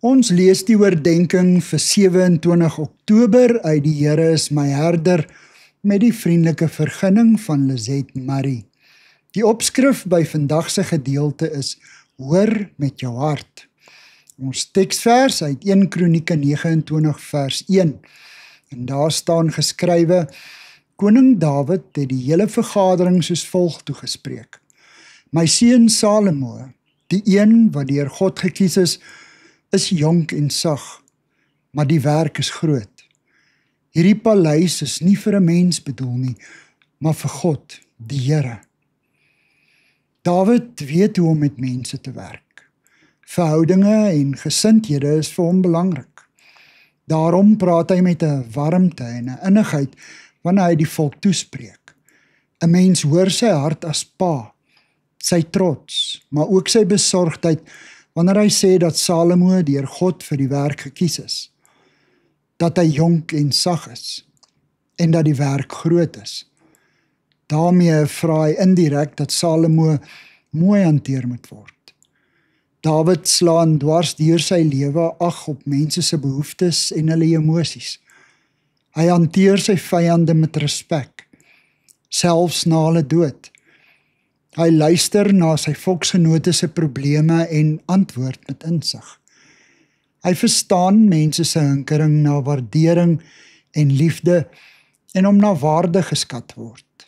Ons lees die oordenking vir 27 Oktober uit Die Here is my herder met die vriendelike vergunning van Lizette Murray. Die opskrif by vandag se gedeelte is Hoor met jou hart. Ons teksvers uit 1 Kronieke 29 vers 1 en daar staan geskrywe: Koning Dawid het die hele vergadering soos volg toegespreek: My seun Salomo, die een wat deur God gekies is jonk en sag, maar die werk is groot. Hierdie paleis is nie vir 'n mens bedoel nie, maar vir God, die Here. Dawid weet hoe om met mense te werk. Verhoudinge en gesindhede is vir hom belangrik. Daarom praat hy met 'n warmte en 'n innigheid wanneer hy die volk toespreek. 'n Mens hoor sy hart as pa, sy trots, maar ook sy besorgdheid wanneer hy sê dat Salomo deur God vir die werk gekies is, dat hy jonk en sag is, en dat die werk groot is. Daarmee vra hy indirek dat Salomo mooi hanteer moet word. Dawid slaan dwars deur sy lewe ag op mense se behoeftes en hulle emosies. Hy hanteer sy vyande met respek, selfs na hulle dood. Hy luister na sy volksgenote se probleme en antwoord met insig. Hy verstaan mense se hinkering na waardering en liefde en om na waarde geskat word.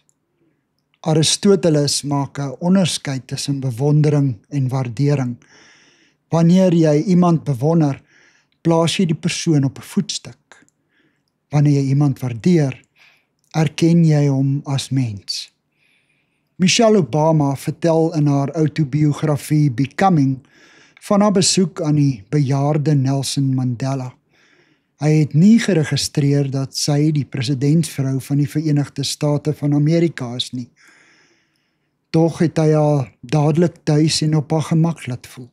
Aristoteles maak 'n onderskeid tussen bewondering en waardering. Wanneer jy iemand bewonder, plaas jy die persoon op 'n voetstuk. Wanneer jy iemand waardeer, erken jy hom as mens. Michelle Obama vertel in haar autobiografie Becoming van haar besoek aan die bejaarde Nelson Mandela. Hy het nie geregistreer dat sy die presidentsvrou van die Verenigde State van Amerika is nie. Tog het hy haar dadelik tuis en op haar gemak laat voel.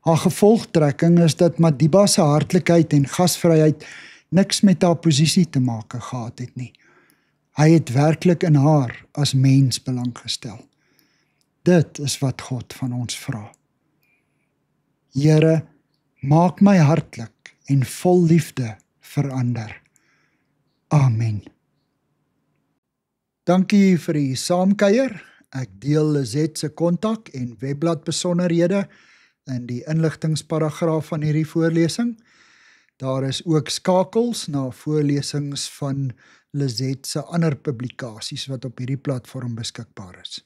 Haar gevolgtrekking is dat Madiba se hartlikheid en gasvryheid niks met haar posisie te maak gehad het nie. Hy het werklik in haar as mens belang gestel. Dit is wat God van ons vra. Here, maak my hartlik en vol liefde verander. Amen. Dankie vir die saamkuier. Ek deel Lizette se kontak en webblad besonderhede in die inligtingsparagraaf van hierdie voorlesing. Daar is ook skakels na voorlesings van Lizette se ander publikasies wat op hierdie platform beskikbaar is.